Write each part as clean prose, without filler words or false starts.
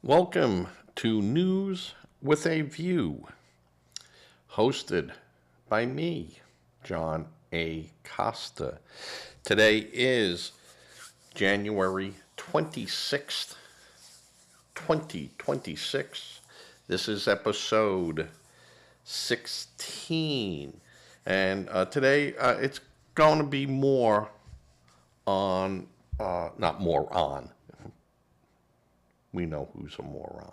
Welcome to News with a View, hosted by me, John A. Costa. Today is January 26th, 2026. This is episode 16. And today it's going to be more on, not more on. We know who's a moron.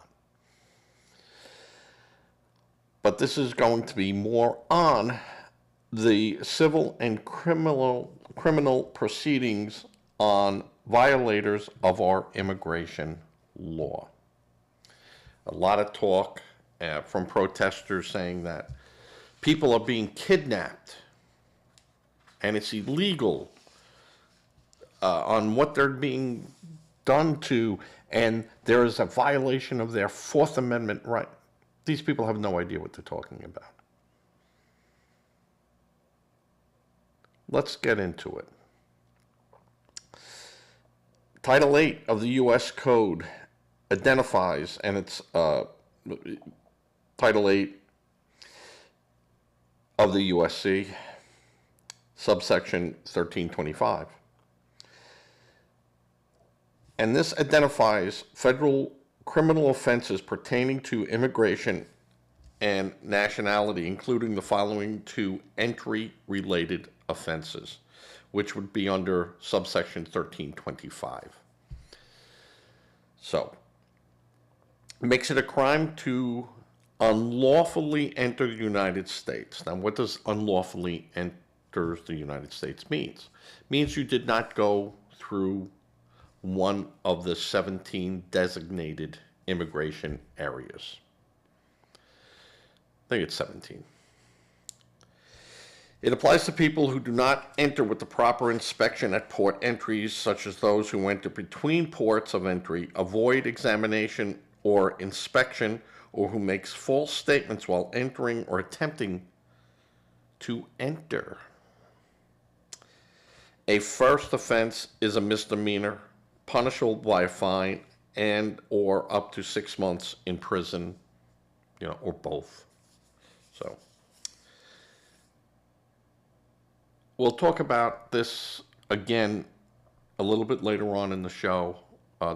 But this is going to be more on the civil and criminal proceedings on violators of our immigration law. A lot of talk from protesters saying that people are being kidnapped and it's illegal on what they're being done to, and there is a violation of their Fourth Amendment right. These people have no idea what they're talking about. Let's get into it. Title 8 of the U.S. Code identifies, and it's Title 8 of the USC, subsection 1325. And this identifies federal criminal offenses pertaining to immigration and nationality, including the following two entry-related offenses, which would be under subsection 1325. So, it makes it a crime to unlawfully enter the United States. Now, what does unlawfully enter the United States means? It means you did not go through one of the 17 designated immigration areas. I think it's 17. It applies to people who do not enter with the proper inspection at port entries, such as those who enter between ports of entry, avoid examination or inspection, or who makes false statements while entering or attempting to enter. A first offense is a misdemeanor, punishable by a fine and or up to 6 months in prison, or both. So we'll talk about this again a little bit later on in the show.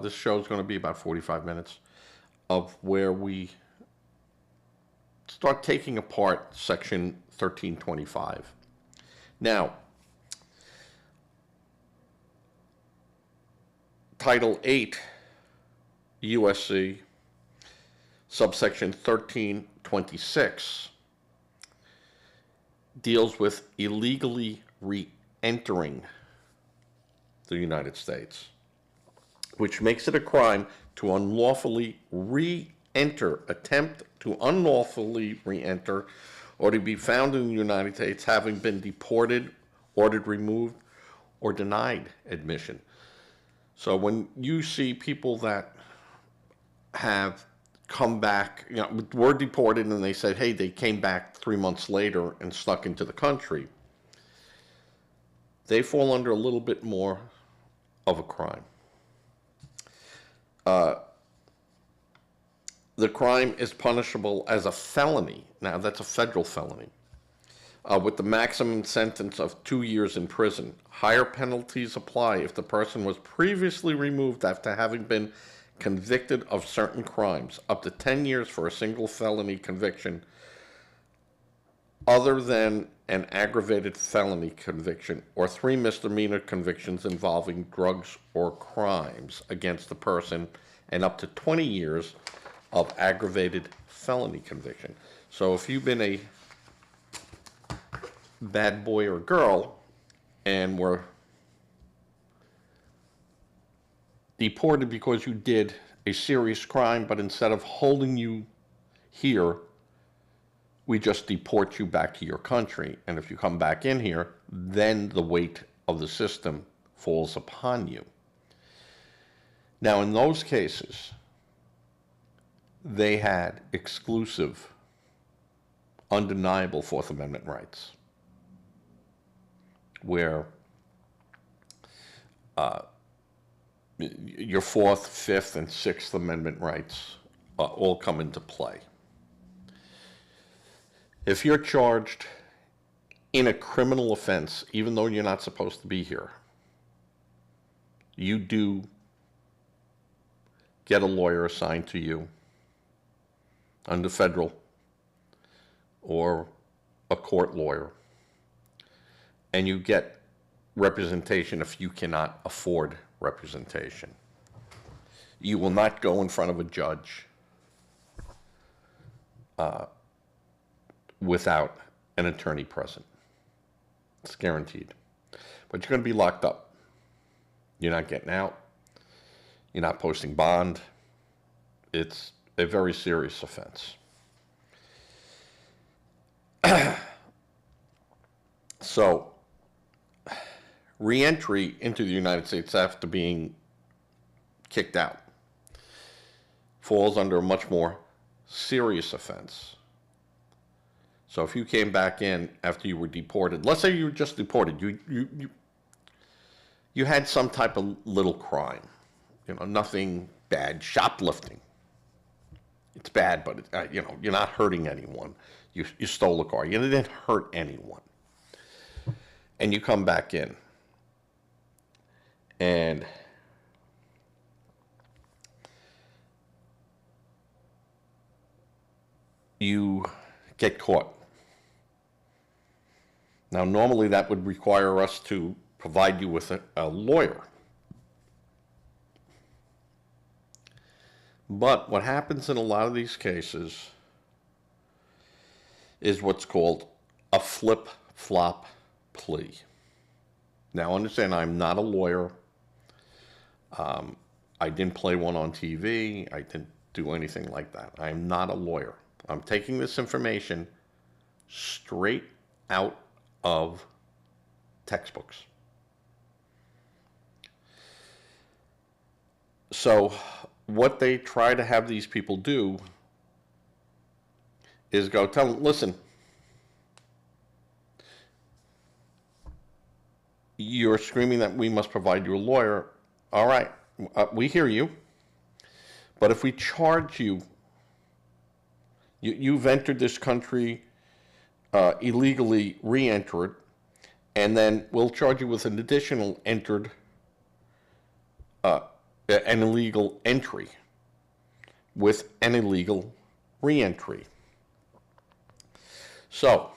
This show is going to be about 45 minutes of where we start taking apart section 1325. Now, Title 8, USC, subsection 1326, deals with illegally re-entering the United States, which makes it a crime to unlawfully re-enter, attempt to unlawfully re-enter, or to be found in the United States having been deported, ordered removed, or denied admission. So when you see people that have come back, were deported and they said, hey, they came back 3 months later and snuck into the country, they fall under a little bit more of a crime. The crime is punishable as a felony. Now, that's a federal felony. With the maximum sentence of 2 years in prison. Higher penalties apply if the person was previously removed after having been convicted of certain crimes, up to 10 years for a single felony conviction, other than an aggravated felony conviction, or 3 misdemeanor convictions involving drugs or crimes against the person, and up to 20 years of aggravated felony conviction. So if you've been a bad boy or girl and were deported because you did a serious crime, but instead of holding you here, we just deport you back to your country. And if you come back in here, then the weight of the system falls upon you. Now, in those cases, they had exclusive, undeniable Fourth Amendment rights, where your Fourth, Fifth, and Sixth Amendment rights all come into play. If you're charged in a criminal offense, even though you're not supposed to be here, you do get a lawyer assigned to you under federal or a court lawyer, and you get representation if you cannot afford representation. You will not go in front of a judge without an attorney present. It's guaranteed. But you're going to be locked up. You're not getting out. You're not posting bond. It's a very serious offense. So, re-entry into the United States after being kicked out falls under a much more serious offense. So if you came back in after you were deported, let's say you were just deported, you had some type of little crime, nothing bad, shoplifting. It's bad, but you're not hurting anyone. You stole a car. You didn't hurt anyone. And you come back in. And you get caught. Now, normally that would require us to provide you with a lawyer. But what happens in a lot of these cases is what's called a flip-flop plea. Now, understand, I'm not a lawyer. I didn't play one on TV. I didn't do anything like that. I'm not a lawyer. I'm taking this information straight out of textbooks. So what they try to have these people do is go tell them, listen, you're screaming that we must provide you a lawyer. All right, we hear you. But if we charge you, you've entered this country illegally, re-entered, and then we'll charge you with an additional entered, an illegal entry with an illegal re-entry. So,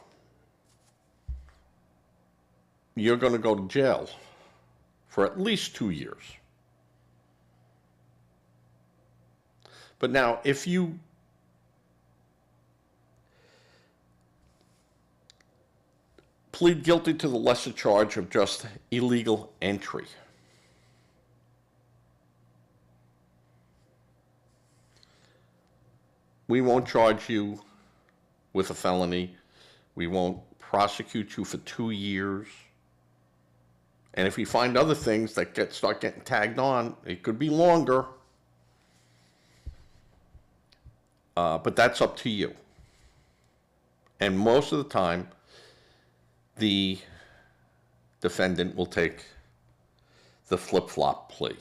you're going to go to jail for at least 2 years. But now, if you plead guilty to the lesser charge of just illegal entry, we won't charge you with a felony. We won't prosecute you for 2 years. And if we find other things that start getting tagged on, it could be longer. But that's up to you. And most of the time, the defendant will take the flip-flop plea.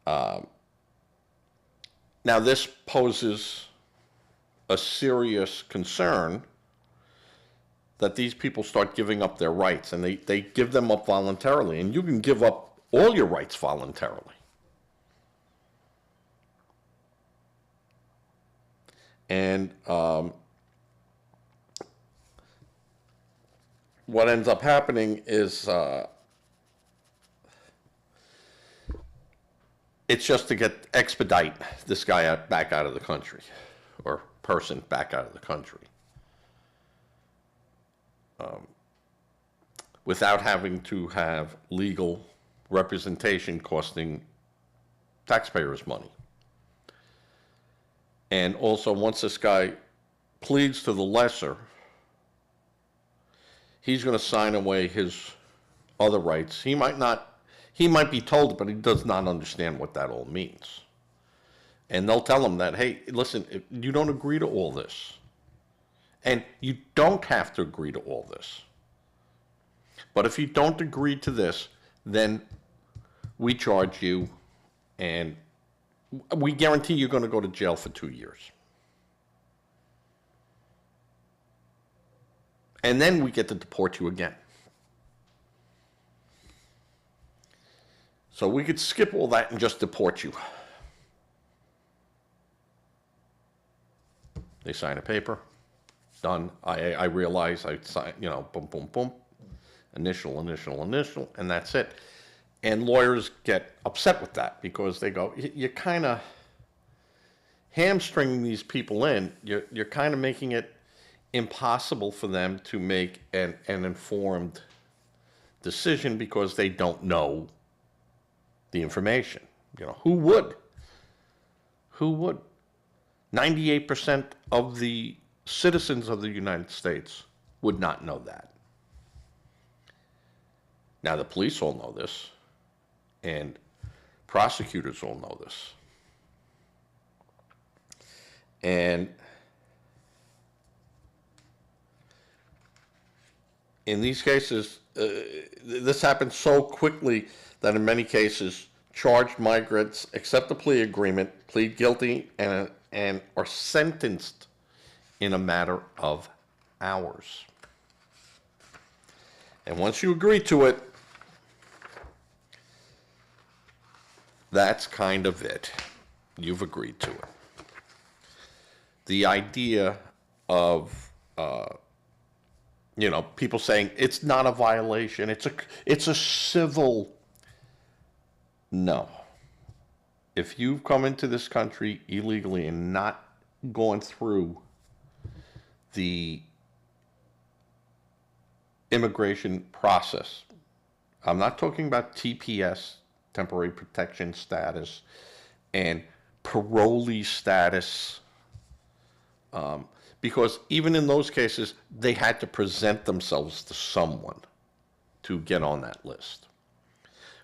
Now, this poses a serious concern that these people start giving up their rights, and they give them up voluntarily, and you can give up all your rights voluntarily. And what ends up happening is it's just to expedite this guy back out of the country, or person back out of the country, without having to have legal representation costing taxpayers money. And also, once this guy pleads to the lesser, he's going to sign away his other rights. He might be told, but he does not understand what that all means. And they'll tell him that, hey, listen, if you don't agree to all this. And you don't have to agree to all this. But if you don't agree to this, then we charge you, and we guarantee you're going to go to jail for 2 years. And then we get to deport you again. So we could skip all that and just deport you. They sign a paper, done. I realize I sign, boom, boom, boom, initial, and that's it. And lawyers get upset with that because they go, you're kind of hamstringing these people in. You're kind of making it impossible for them to make an informed decision because they don't know the information. Who would? Who would? 98% of the citizens of the United States would not know that. Now, the police all know this, and prosecutors all know this. And in these cases, this happens so quickly that in many cases, charged migrants accept the plea agreement, plead guilty, and are sentenced in a matter of hours. And once you agree to it, that's kind of it. You've agreed to it. The idea of people saying it's not a violation, it's a civil. No. If you've come into this country illegally and not gone through the immigration process, I'm not talking about TPS, temporary protection status, and parolee status, because even in those cases, they had to present themselves to someone to get on that list.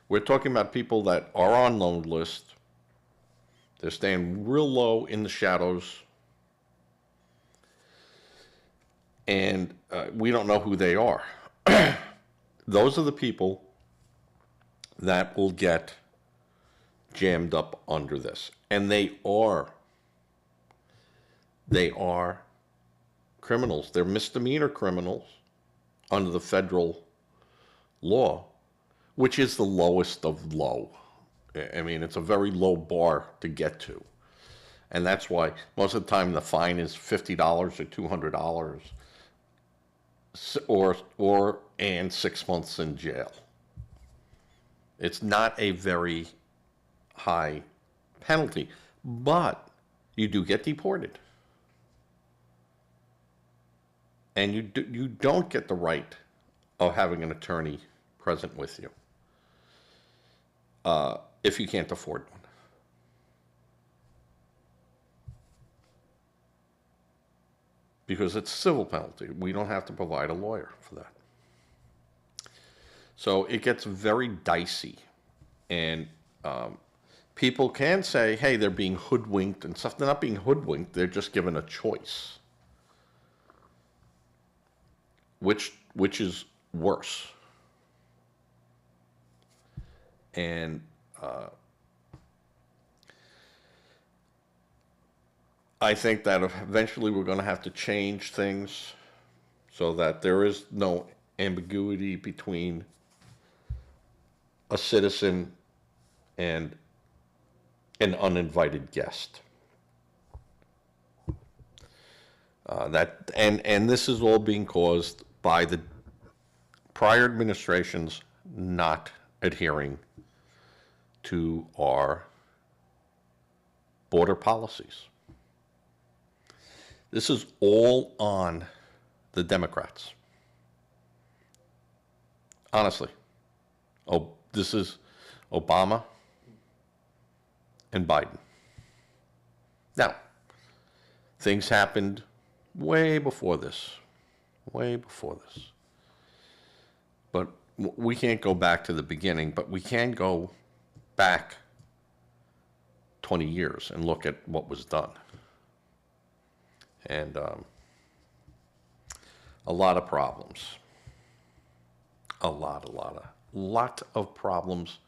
We're talking about people that are on loan list. They're staying real low in the shadows, and we don't know who they are. Those are the people that will get jammed up under this. And they are criminals. They're misdemeanor criminals under the federal law, which is the lowest of low. I mean, it's a very low bar to get to. And that's why most of the time the fine is $50 or $200 and 6 months in jail. It's not a very high penalty, but you do get deported. And you don't get the right of having an attorney present with you if you can't afford one. Because it's a civil penalty. We don't have to provide a lawyer for that. So it gets very dicey. And people can say, hey, they're being hoodwinked and stuff. They're not being hoodwinked. They're just given a choice. Which is worse. And I think that eventually we're going to have to change things so that there is no ambiguity between a citizen and an uninvited guest. And this is all being caused by the prior administrations not adhering to our border policies. This is all on the Democrats. Honestly. This is Obama and Biden. Now, things happened way before this. But we can't go back to the beginning, but we can go back 20 years and look at what was done. And a lot of problems. A lot of problems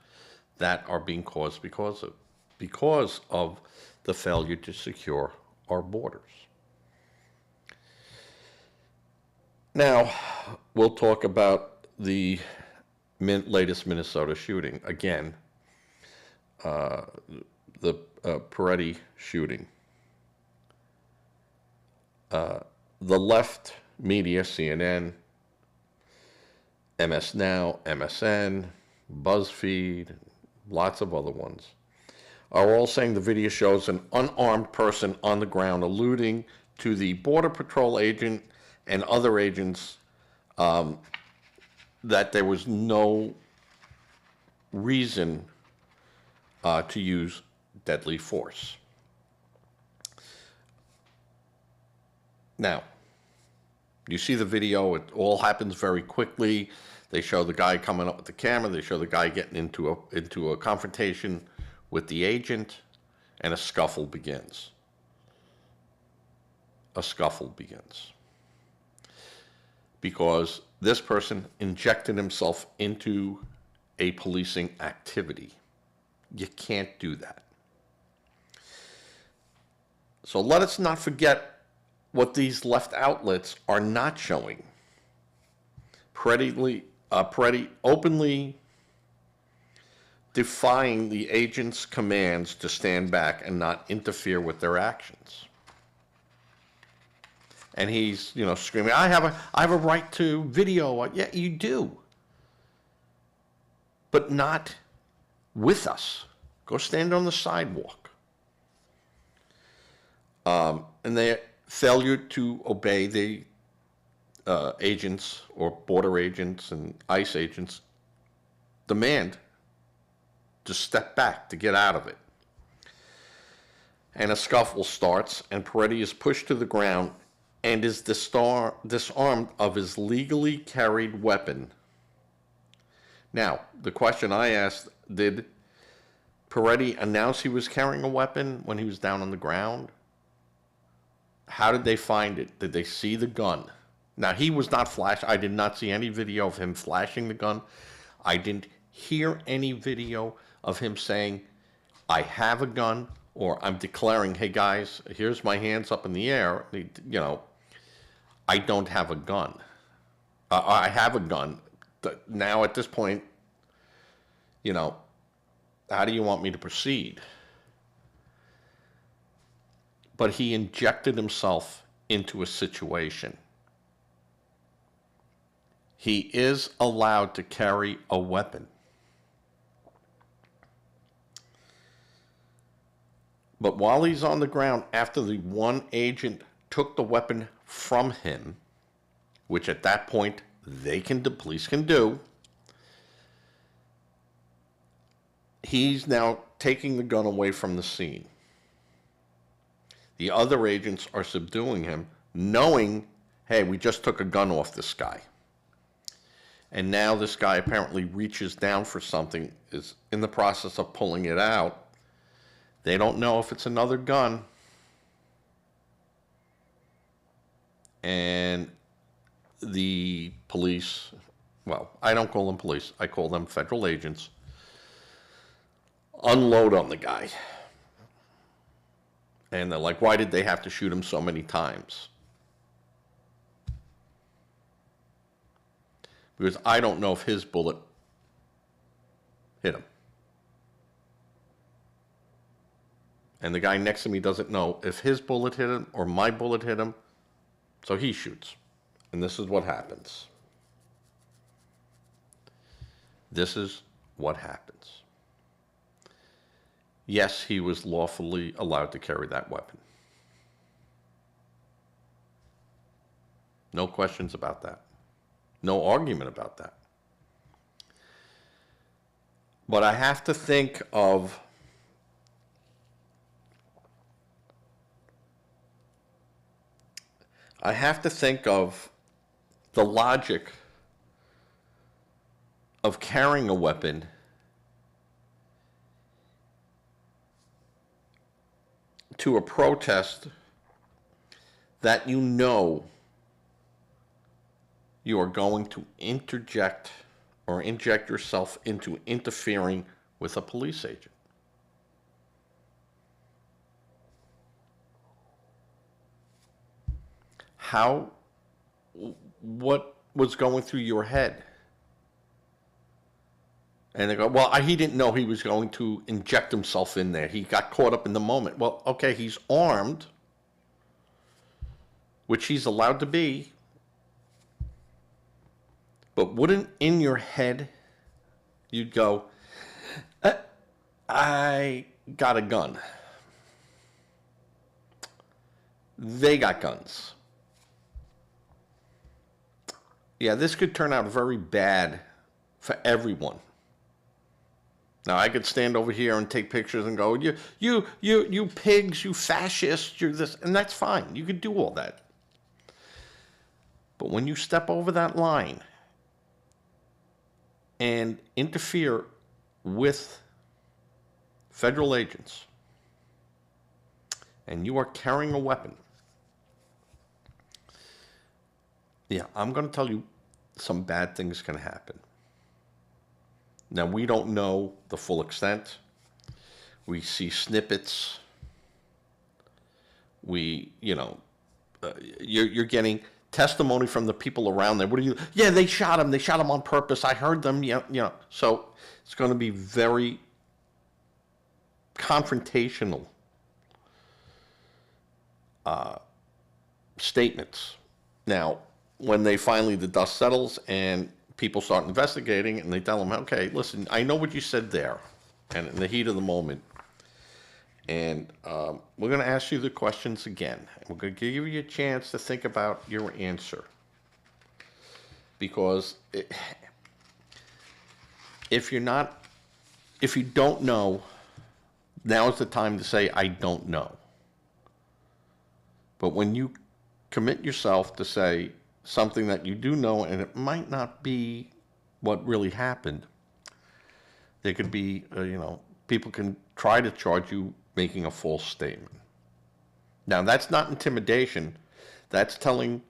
that are being caused because of the failure to secure our borders. Now, we'll talk about the latest Minnesota shooting. Again, the Peretti shooting. The left media, CNN, MS Now, MSN, BuzzFeed, lots of other ones, are all saying the video shows an unarmed person on the ground, alluding to the Border Patrol agent and other agents, that there was no reason to use deadly force. Now, you see the video, it all happens very quickly. They show the guy coming up with the camera, they show the guy getting into a confrontation with the agent, and a scuffle begins. A scuffle begins. Because this person injected himself into a policing activity. You can't do that. So let us not forget what these left outlets are not showing. Peretti openly defying the agent's commands to stand back and not interfere with their actions. And he's, screaming, I have a right to video. Yeah, you do. But not with us. Go stand on the sidewalk. And their failure to obey the agents or border agents and ICE agents' demand to step back, to get out of it. And a scuffle starts, and Peretti is pushed to the ground and is disarmed of his legally carried weapon. Now, the question I asked, did Peretti announce he was carrying a weapon when he was down on the ground? How did they find it? Did they see the gun? Now, he was not flashed. I did not see any video of him flashing the gun. I didn't hear any video of him saying, I have a gun, or I'm declaring, hey guys, here's my hands up in the air. I don't have a gun. I have a gun. Now at this point, how do you want me to proceed? But he injected himself into a situation. He is allowed to carry a weapon. But while he's on the ground, after the one agent took the weapon from him, which at that point the police can do, he's now taking the gun away from the scene. The other agents are subduing him, knowing, hey, we just took a gun off this guy. And now this guy apparently reaches down for something, is in the process of pulling it out. They don't know if it's another gun. And the police, well, I don't call them police, I call them federal agents, unload on the guy. And they're like, why did they have to shoot him so many times? Because I don't know if his bullet hit him. And the guy next to me doesn't know if his bullet hit him or my bullet hit him. So he shoots. And this is what happens. This is what happens. Yes, he was lawfully allowed to carry that weapon. No questions about that. No argument about that. But I have to think of the logic of carrying a weapon to a protest that you know you are going to interject or inject yourself into interfering with a police agent. What was going through your head? And they go, well, he didn't know he was going to inject himself in there. He got caught up in the moment. Well, okay, he's armed, which he's allowed to be. But wouldn't in your head you'd go, I got a gun. They got guns. Yeah, this could turn out very bad for everyone. Now, I could stand over here and take pictures and go, you pigs, you fascists, you're this, and that's fine. You could do all that. But when you step over that line and interfere with federal agents, and you are carrying a weapon, yeah, I'm going to tell you some bad things can happen. Now, we don't know the full extent. We see snippets. You're getting testimony from the people around there. Yeah, they shot him. They shot him on purpose. I heard them. So it's going to be very confrontational statements. Now, when the dust settles and people start investigating and they tell them, okay, listen, I know what you said there, and in the heat of the moment, and we're going to ask you the questions again. We're going to give you a chance to think about your answer. Because if you don't know, now is the time to say, I don't know. But when you commit yourself to say something that you do know, and it might not be what really happened, there could be, people can try to charge you making a false statement. Now, that's not intimidation. That's telling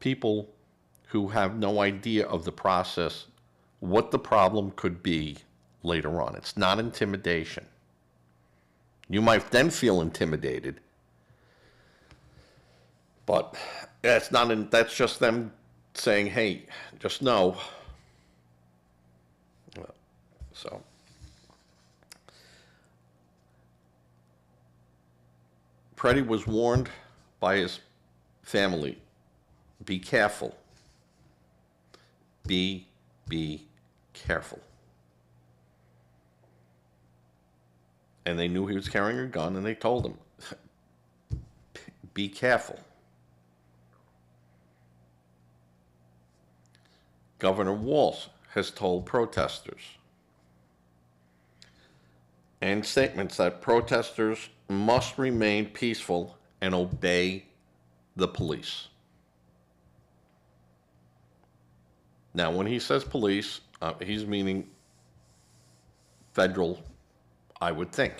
people who have no idea of the process what the problem could be later on. It's not intimidation. You might then feel intimidated, but that's just them saying, hey, just know. So Freddie was warned by his family, be careful. Be careful. And they knew he was carrying a gun, and they told him, be careful. Governor Walz has told protesters and statements that protesters must remain peaceful and obey the police. Now, when he says police, he's meaning federal, I would think.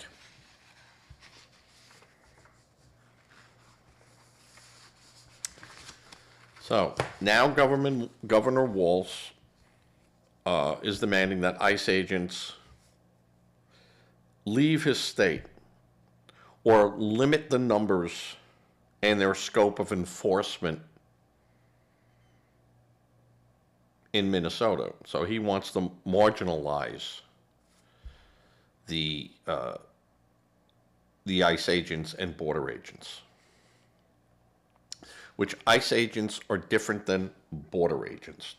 So now Governor Walz is demanding that ICE agents leave his state or limit the numbers and their scope of enforcement in Minnesota. So he wants to marginalize the ICE agents and border agents, which ICE agents are different than border agents.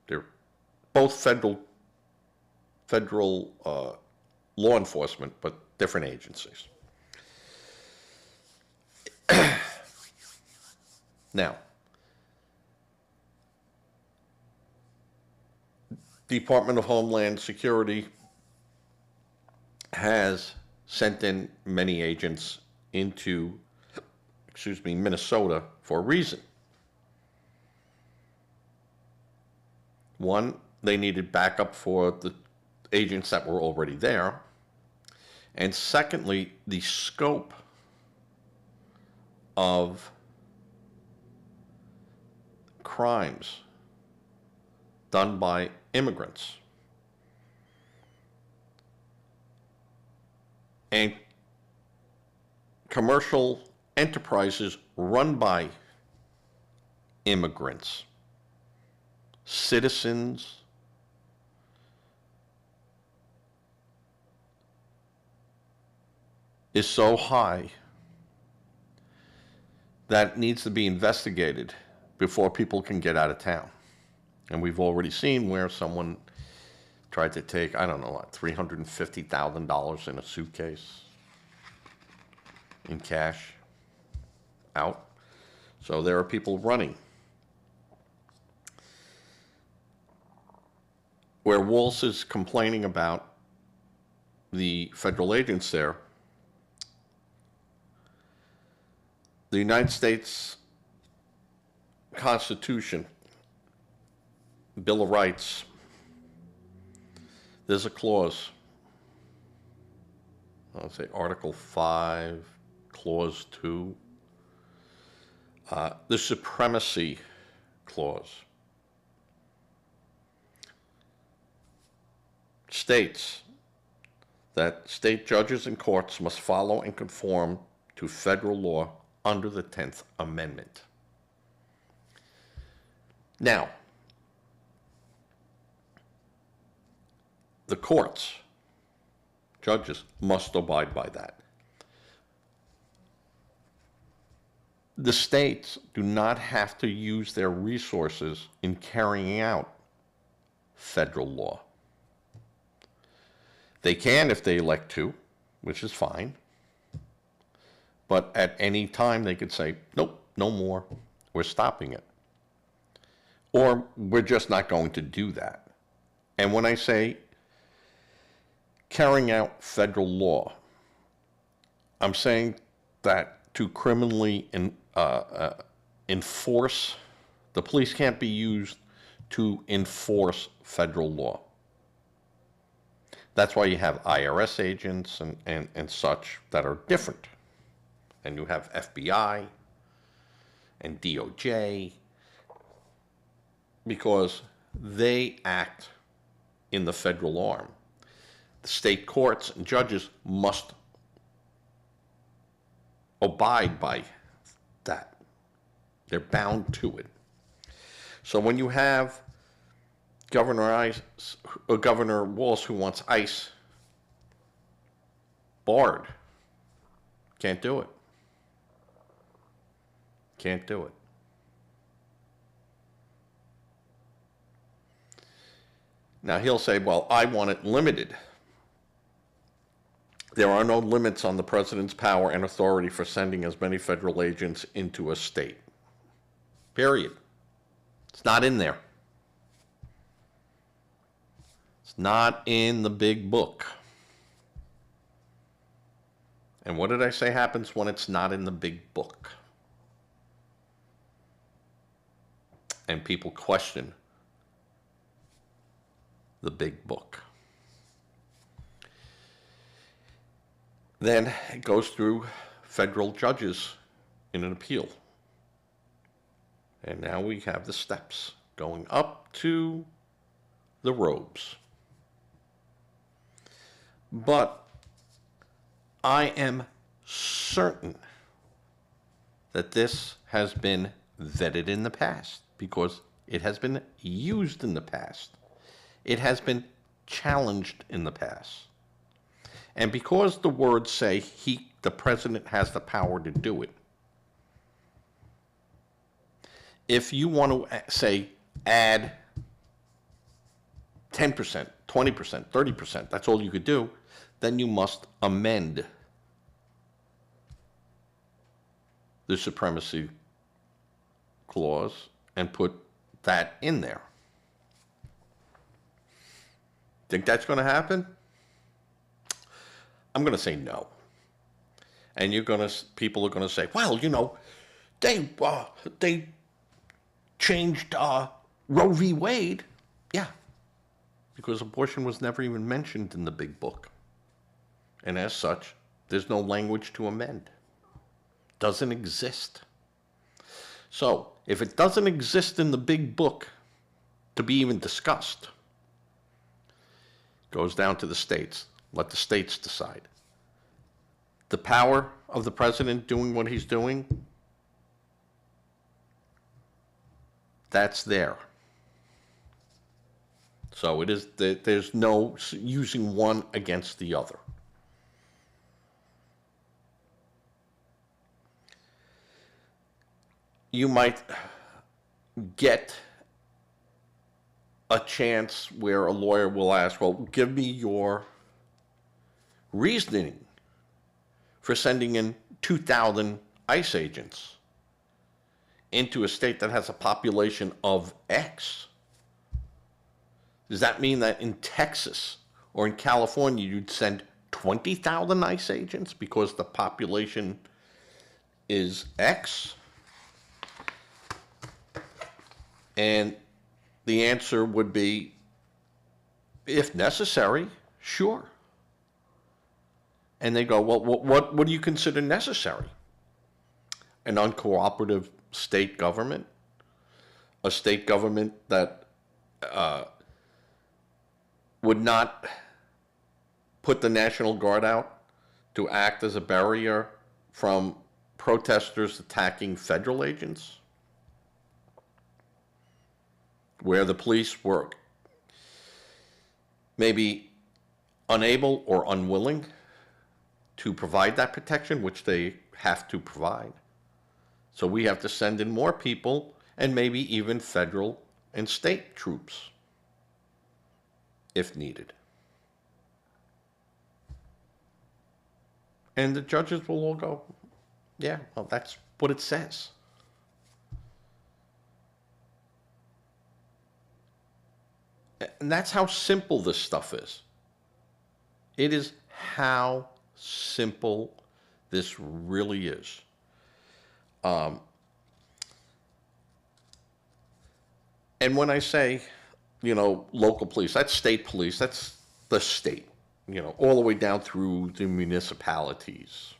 They're both federal law enforcement, but different agencies. Now, Department of Homeland Security has sent in many agents into, Minnesota for a reason. One, they needed backup for the agents that were already there. And secondly, the scope of crimes done by immigrants and commercial enterprises run by immigrants, citizens, is so high that it needs to be investigated before people can get out of town. And we've already seen where someone tried to take, I don't know, what, $350,000 in a suitcase in cash out. So there are people running. Where Walz is complaining about the federal agents there, the United States Constitution, Bill of Rights, there's a clause, I'll say Article 5, Clause 2, the Supremacy Clause states that state judges and courts must follow and conform to federal law under the 10th Amendment. Now, the courts, judges, must abide by that. The states do not have to use their resources in carrying out federal law. They can if they elect to, which is fine. But at any time they could say, nope, no more, we're stopping it. Or we're just not going to do that. And when I say carrying out federal law, I'm saying that to criminally enforce, the police can't be used to enforce federal law. That's why you have IRS agents and such that are different. And you have FBI and DOJ, because they act in the federal arm. The state courts and judges must abide by that. They're bound to it. So when you have Governor Walz who wants ICE barred, can't do it. Can't do it. Now he'll say, well, I want it limited. There are no limits on the president's power and authority for sending as many federal agents into a state. Period. It's not in there. It's not in the big book. And what did I say happens when it's not in the big book? And people question the big book. Then it goes through federal judges in an appeal. And now we have the steps going up to the robes. But I am certain that this has been vetted in the past, because it has been used in the past. It has been challenged in the past. And because the words say the president has the power to do it, if you want to say add 10%, 20%, 30%, that's all you could do, then you must amend the Supremacy Clause and put that in there. Think that's going to happen? I'm going to say no. And people are going to say, well, you know, they changed Roe v. Wade. Yeah, because abortion was never even mentioned in the big book. And as such, there's no language to amend. Doesn't exist. So, if it doesn't exist in the big book to be even discussed, it goes down to the states. Let the states decide. The power of the president doing what he's doing, that's there. So it is, there's no using one against the other. You might get a chance where a lawyer will ask, well, give me your reasoning for sending in 2,000 ICE agents into a state that has a population of X. Does that mean that in Texas or in California you'd send 20,000 ICE agents because the population is X? And the answer would be, if necessary, sure. And they go, well, what do you consider necessary? An uncooperative state government? A state government that would not put the National Guard out to act as a barrier from protesters attacking federal agents? Where the police were maybe unable or unwilling to provide that protection, which they have to provide. So we have to send in more people and maybe even federal and state troops if needed. And the judges will all go, yeah, well, that's what it says. And that's how simple this stuff is. It is how simple this really is. And when I say, local police, that's state police, that's the state, all the way down through the municipalities.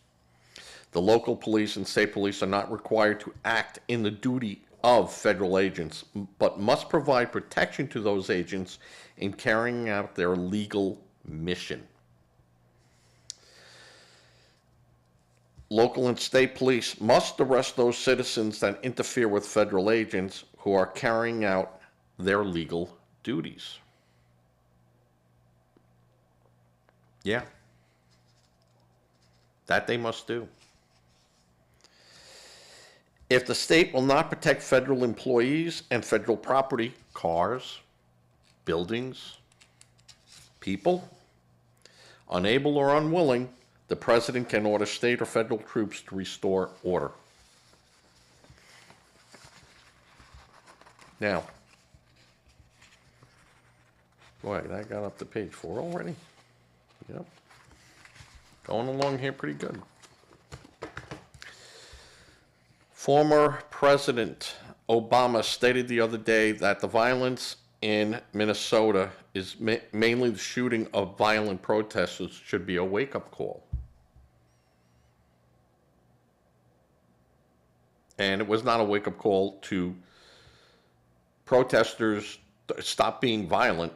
The local police and state police are not required to act in the duty of federal agents, but must provide protection to those agents in carrying out their legal mission. Local and state police must arrest those citizens that interfere with federal agents who are carrying out their legal duties. Yeah. That they must do. If the state will not protect federal employees and federal property, cars, buildings, people, unable or unwilling, the president can order state or federal troops to restore order. Now, boy, that got up to page 4 already. Yep. Going along here pretty good. Former President Obama stated the other day that the violence in Minnesota is mainly the shooting of violent protesters should be a wake-up call. And it was not a wake-up call to protesters stop being violent.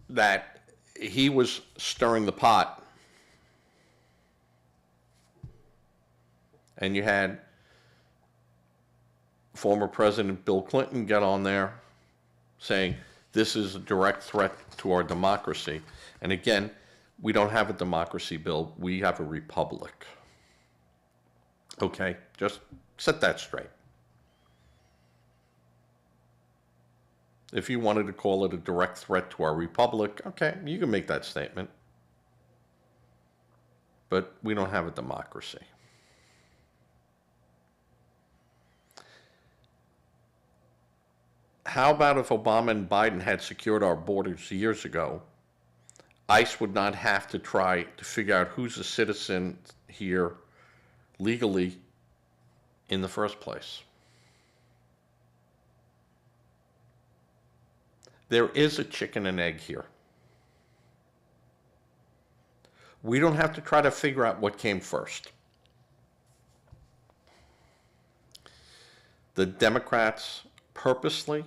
That he was stirring the pot. And you had former President Bill Clinton get on there saying, this is a direct threat to our democracy. And again, we don't have a democracy, Bill. We have a republic. Okay, just set that straight. If you wanted to call it a direct threat to our republic, okay, you can make that statement. But we don't have a democracy. How about if Obama and Biden had secured our borders years ago? ICE would not have to try to figure out who's a citizen here legally in the first place. There is a chicken and egg here. We don't have to try to figure out what came first. The Democrats purposely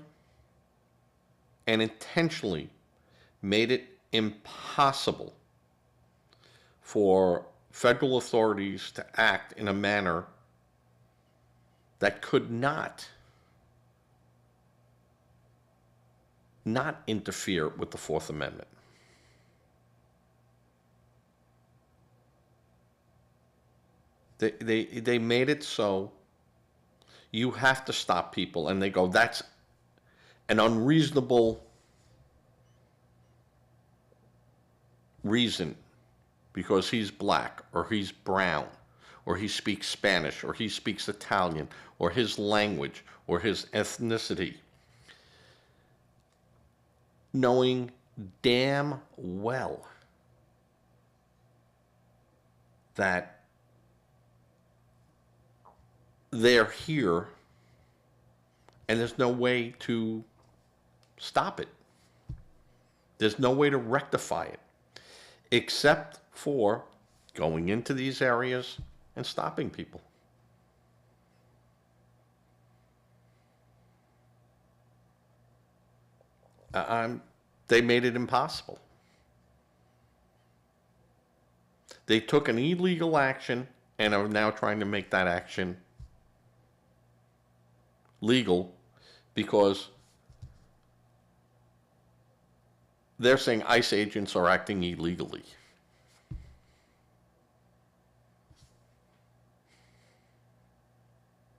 and intentionally made it impossible for federal authorities to act in a manner that could not interfere with the Fourth Amendment. They made it so you have to stop people, and they go, that's an unreasonable reason because he's black or he's brown or he speaks Spanish or he speaks Italian or his language or his ethnicity, knowing damn well that they're here and there's no way to stop it. There's no way to rectify it except for going into these areas and stopping people. They made it impossible. They took an illegal action and are now trying to make that action legal because they're saying ICE agents are acting illegally.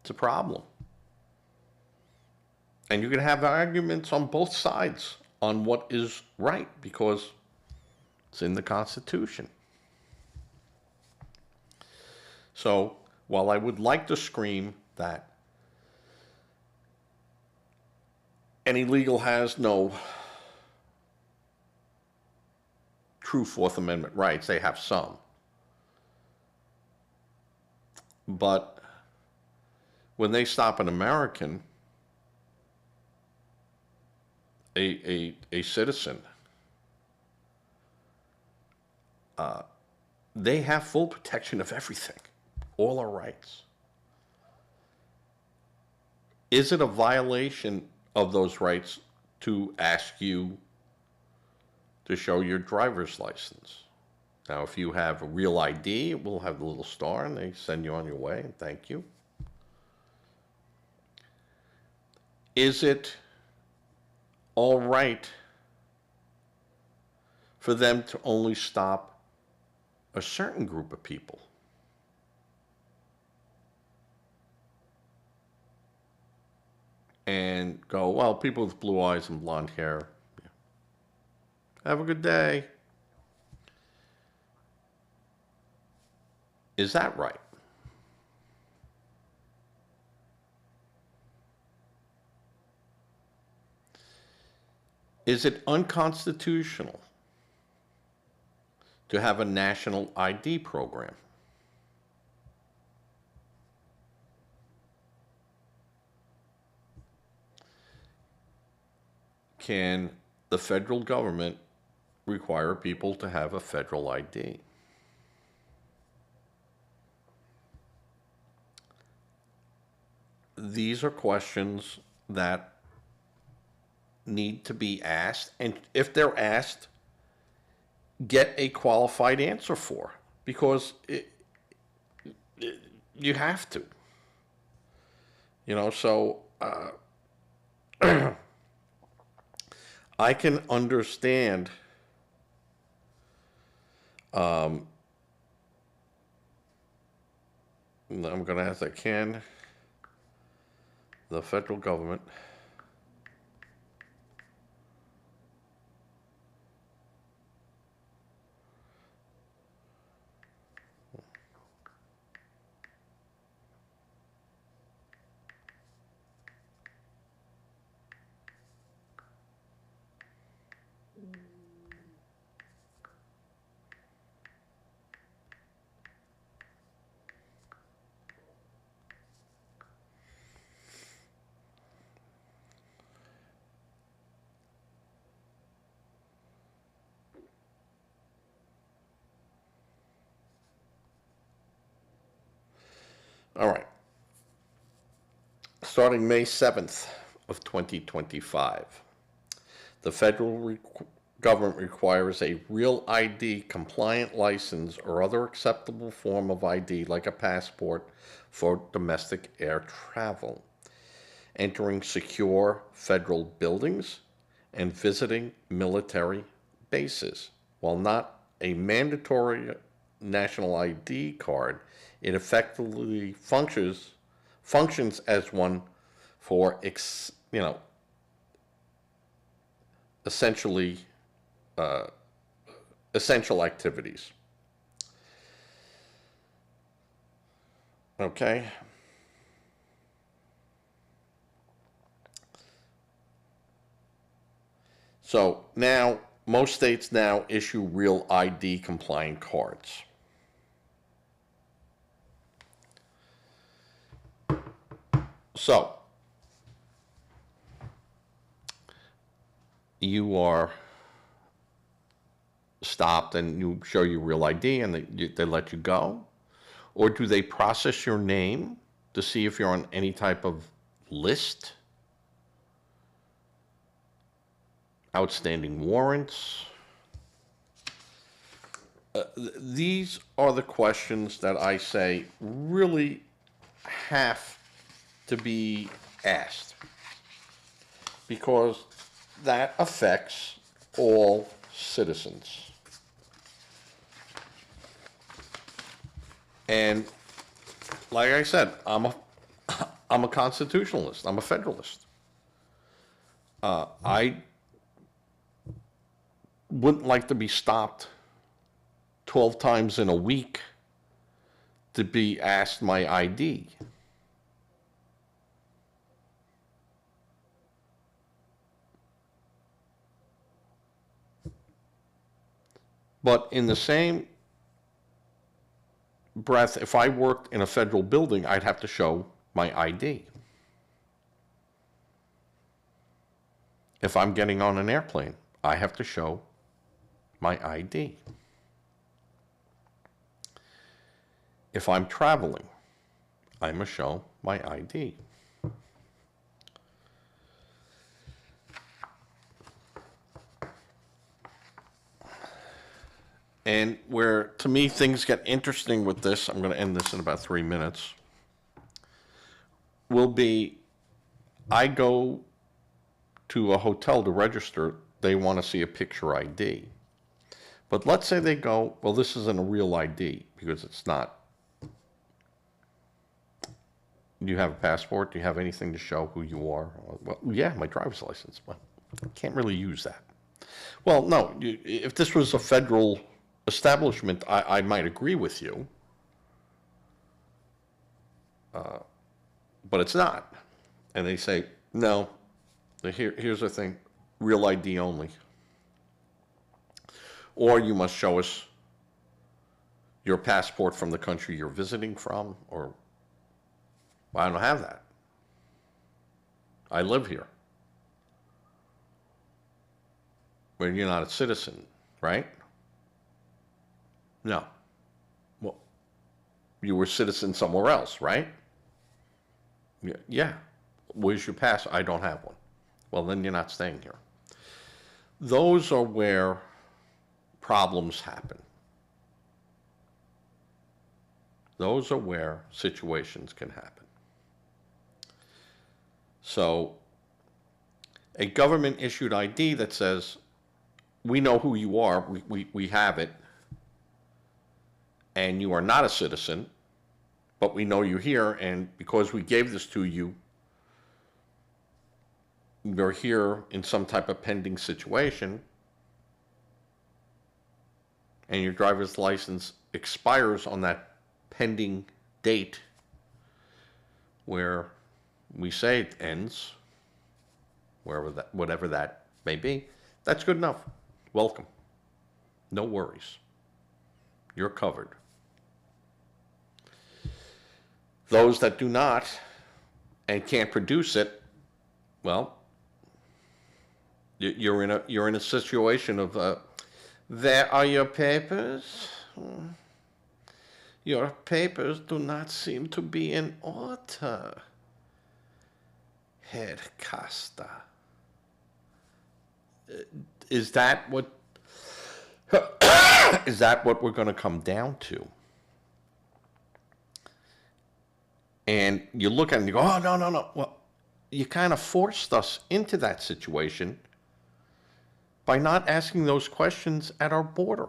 It's a problem. And you can have arguments on both sides on what is right because it's in the Constitution. So while I would like to scream that an illegal has no true Fourth Amendment rights, they have some. But when they stop an American, a citizen, they have full protection of everything, all our rights. Is it a violation of those rights to ask you to show your driver's license? Now, if you have a real ID, it will have the little star and they send you on your way and thank you. Is it all right for them to only stop a certain group of people? And go, well, people with blue eyes and blonde hair, yeah. Have a good day. Is that right? Is it unconstitutional to have a national ID program? Can the federal government require people to have a federal ID? These are questions that need to be asked, and if they're asked, get a qualified answer for, because you have to. So I can understand I'm going to ask that, can the federal government all right. Starting May 7th of 2025, the government requires a real ID compliant license or other acceptable form of ID like a passport for domestic air travel, entering secure federal buildings, and visiting military bases. While not a mandatory national ID card, it effectively functions as one for essentially essential activities. Okay. So now, most states now issue real ID compliant cards. So, you are stopped and you show your real ID and they let you go? Or do they process your name to see if you're on any type of list? Outstanding warrants? These are the questions that I say really have to be asked, because that affects all citizens. And like I said, I'm a constitutionalist. I'm a federalist. I wouldn't like to be stopped 12 times in a week to be asked my ID. But in the same breath, if I worked in a federal building, I'd have to show my ID. If I'm getting on an airplane, I have to show my ID. If I'm traveling, I must show my ID. And where, to me, things get interesting with this, I'm going to end this in about 3 minutes, will be I go to a hotel to register, they want to see a picture ID. But let's say they go, well, this isn't a real ID because it's not. Do you have a passport? Do you have anything to show who you are? Well, yeah, my driver's license, but I can't really use that. Well, no, if this was a federal establishment, I might agree with you. But it's not. And they say, no, here's the thing, real ID only. Or you must show us your passport from the country you're visiting from, or I don't have that. I live here. But you're not a citizen, right? No. Well, you were a citizen somewhere else, right? Yeah. Where's your pass? I don't have one. Well, then you're not staying here. Those are where problems happen. Those are where situations can happen. So, a government issued ID that says, we know who you are, we have it, and you are not a citizen, but we know you're here, and because we gave this to you, you're here in some type of pending situation, and your driver's license expires on that pending date where we say it ends, whatever that may be, that's good enough. Welcome. No worries. You're covered. Those that do not and can't produce it, well, you're in a situation of there are your papers. Your papers do not seem to be in order, Herr Costa. Is that what is that what we're going to come down to? And you look at it and you go, oh, no, no, no. Well, you kind of forced us into that situation by not asking those questions at our border.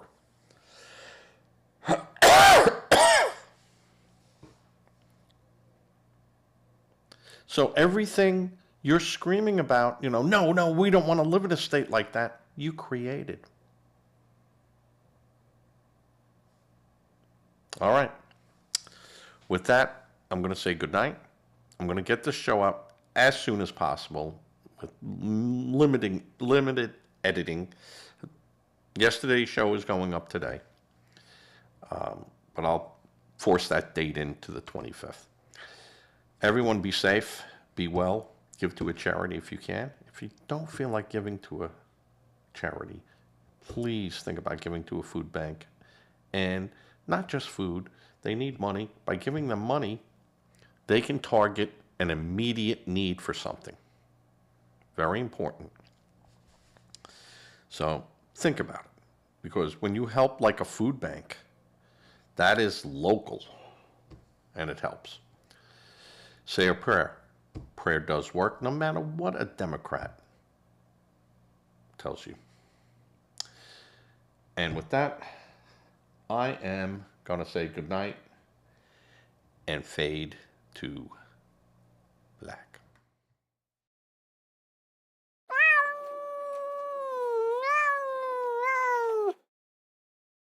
So everything you're screaming about, no, no, we don't want to live in a state like that, you created. All right. With that, I'm going to say goodnight. I'm going to get this show up as soon as possible with limited editing. Yesterday's show is going up today, but I'll force that date into the 25th. Everyone be safe, be well, give to a charity if you can. If you don't feel like giving to a charity, please think about giving to a food bank. And not just food, they need money. By giving them money, they can target an immediate need for something. Very important. So think about it. Because when you help like a food bank, that is local and it helps. Say a prayer. Prayer does work no matter what a Democrat tells you. And with that, I am going to say goodnight and fade to